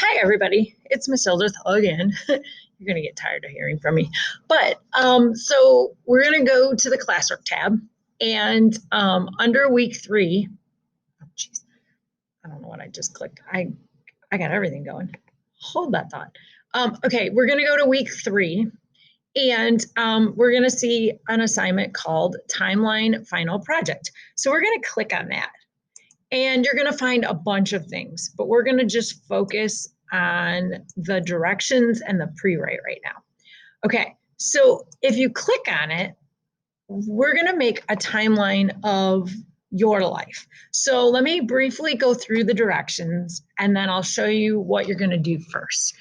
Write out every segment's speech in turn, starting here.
Hi, everybody. It's Miss Hildreth again. You're going to get tired of hearing from me. But so we're going to go to the classwork tab. And under week 3, oh, geez, I don't know what I just clicked. I got everything going. Hold that thought. Okay, we're going to go to week 3. And we're going to see an assignment called Timeline Final Project. So we're going to click on that. And you're going to find a bunch of things, but we're going to just focus on the directions and the pre-write right now. Okay, so if you click on it, we're going to make a timeline of your life. So let me briefly go through the directions and then I'll show you what you're going to do first.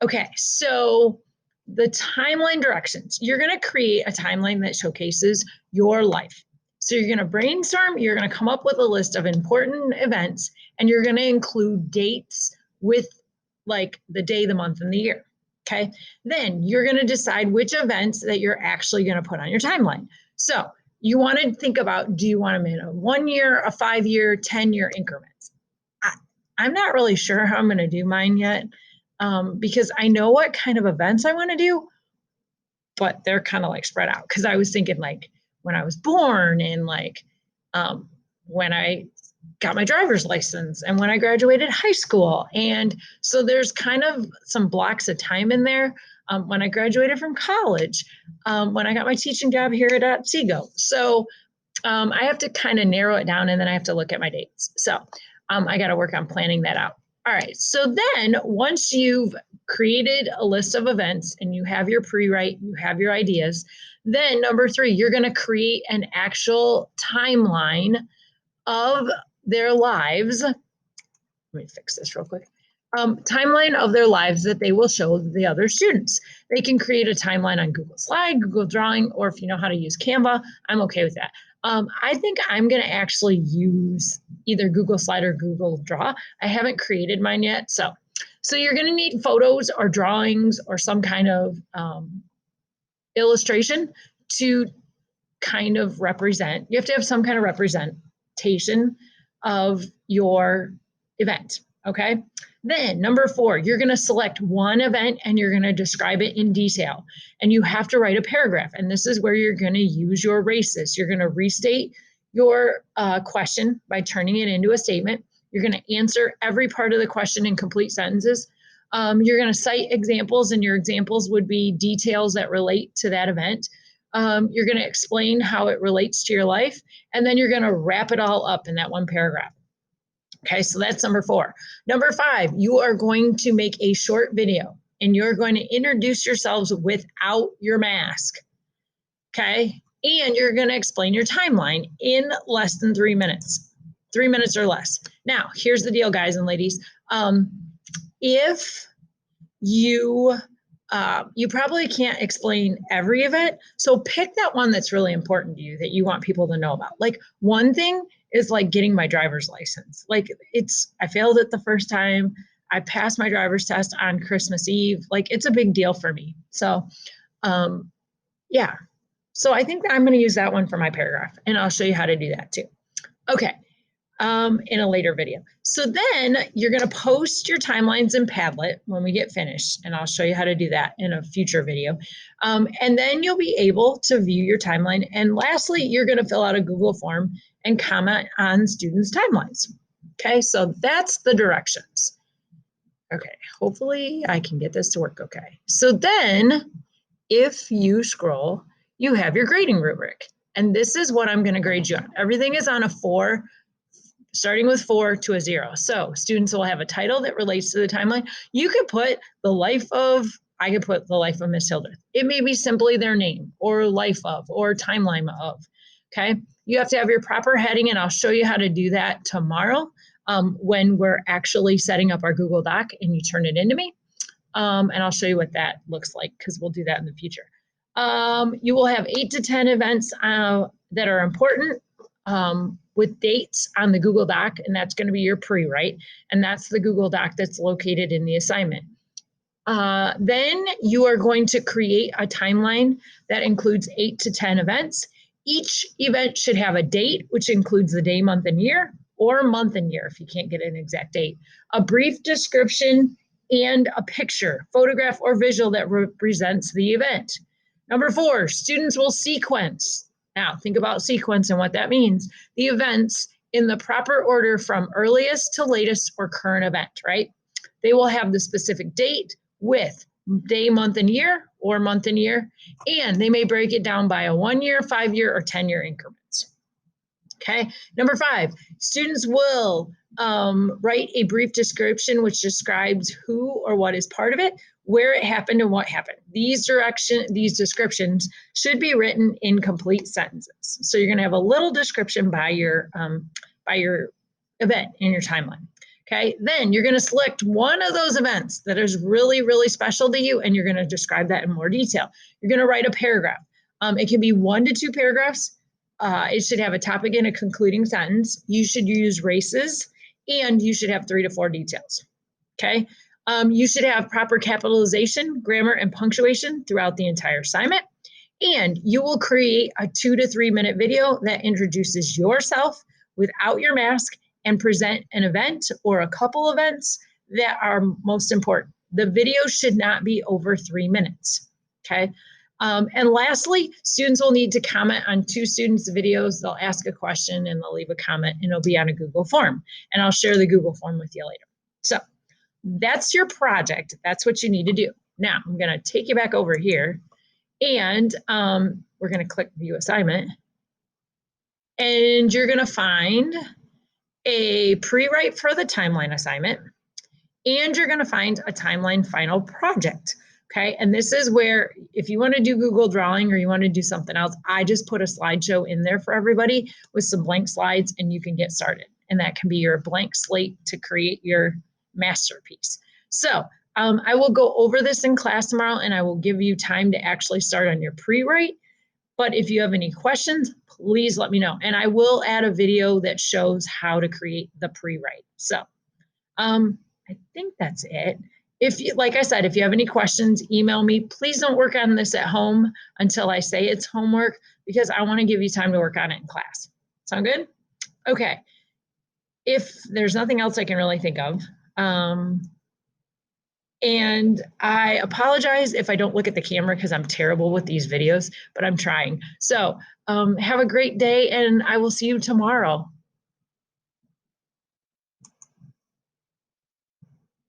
Okay, so the timeline directions, you're going to create a timeline that showcases your life. So you're going to brainstorm, you're going to come up with a list of important events, and you're going to include dates with like the day, the month, and the year. Okay, then you're going to decide which events that you're actually going to put on your timeline. So you want to think about, do you want them in a 1 year, a 5 year, 10-year increments? I'm not really sure how I'm going to do mine yet because I know what kind of events I want to do, but they're kind of like spread out because I was thinking like when I was born and like when I got my driver's license and when I graduated high school. And so there's kind of some blocks of time in there. When I graduated from college, when I got my teaching job here at Otsego. So I have to kind of narrow it down and then I have to look at my dates. So I got to work on planning that out. All right, so then once you've created a list of events and you have your pre-write, you have your ideas, then number 3, you're going to create an actual timeline of their lives. Let me fix this real quick. Timeline of their lives that they will show the other students. They can create a timeline on Google Slide, Google Drawing, or if you know how to use Canva, I'm okay with that. I think I'm going to actually use either Google Slide or Google Draw. I haven't created mine yet. So you're going to need photos or drawings or some kind of illustration to kind of represent. You have to have some kind of representation of your event. Okay. Then number 4, you're going to select one event and you're going to describe it in detail. And you have to write a paragraph. And this is where you're going to use your RACES. You're going to restate your question by turning it into a statement. You're going to answer every part of the question in complete sentences. You're going to cite examples, and your examples would be details that relate to that event. You're going to explain how it relates to your life, and then you're going to wrap it all up in that one paragraph. Okay, so that's number 4. Number 5, you are going to make a short video and you're going to introduce yourselves without your mask. Okay, and you're going to explain your timeline in less than 3 minutes, 3 minutes or less. Now, here's the deal, guys and ladies. If you probably can't explain every event. So pick that one that's really important to you that you want people to know about. Like one thing is like getting my driver's license. Like I failed it the first time. I passed my driver's test on Christmas Eve. Like it's a big deal for me. So yeah. So I think I'm going to use that one for my paragraph and I'll show you how to do that too. Okay. In a later video. So then you're going to post your timelines in Padlet when we get finished, and I'll show you how to do that in a future video. And then you'll be able to view your timeline. And lastly, you're going to fill out a Google form and comment on students' timelines. Okay, so that's the directions. Okay, hopefully I can get this to work okay. So then if you scroll, you have your grading rubric. And this is what I'm going to grade you on. Everything is on a 4, starting with 4 to a 0. So students will have a title that relates to the timeline. You could put I could put the life of Miss Hildreth. It may be simply their name or life of or timeline of. Okay. You have to have your proper heading, and I'll show you how to do that tomorrow when we're actually setting up our Google Doc and you turn it into me. And I'll show you what that looks like because we'll do that in the future. You will have 8 to 10 events that are important with dates on the Google Doc, and that's going to be your pre-write, and that's the Google Doc that's located in the assignment. Then you are going to create a timeline that includes 8 to 10 events. Each event should have a date, which includes the day, month, and year, or month and year if you can't get an exact date. A brief description and a picture, photograph or visual that represents the event. Number 4, students will sequence. Now, think about sequence and what that means. The events in the proper order from earliest to latest or current event, right? They will have the specific date with day, month, and year, or month and year, and they may break it down by a 1-year, 5-year, or 10-year increments. Okay. Number 5, students will write a brief description which describes who or what is part of it, where it happened, and what happened. These descriptions should be written in complete sentences. So you're going to have a little description by your event in your timeline. Okay, then you're going to select one of those events that is really, really special to you, and you're going to describe that in more detail. You're going to write a paragraph. It can be 1 to 2 paragraphs. It should have a topic and a concluding sentence. You should use races, and you should have 3 to 4 details. Okay. You should have proper capitalization, grammar, and punctuation throughout the entire assignment. And you will create a 2 to 3 minute video that introduces yourself without your mask and present an event or a couple events that are most important. The video should not be over 3 minutes. Okay. And lastly, students will need to comment on 2 students' videos. They'll ask a question and they'll leave a comment, and it'll be on a Google form. And I'll share the Google form with you later. So that's your project. That's what you need to do. Now, I'm going to take you back over here, and we're going to click View Assignment. And you're going to find a pre-write for the timeline assignment, and you're going to find a timeline final project. Okay, and this is where, if you want to do Google Drawing or you want to do something else, I just put a slideshow in there for everybody with some blank slides, and you can get started. And that can be your blank slate to create your masterpiece. So I will go over this in class tomorrow, and I will give you time to actually start on your pre-write. But if you have any questions, please let me know. And I will add a video that shows how to create the pre-write. So I think that's it. If you, like I said, if you have any questions, email me. Please don't work on this at home until I say it's homework, because I want to give you time to work on it in class. Sound good? Okay. If there's nothing else I can really think of, and I apologize if I don't look at the camera because I'm terrible with these videos, but I'm trying. So have a great day, and I will see you tomorrow.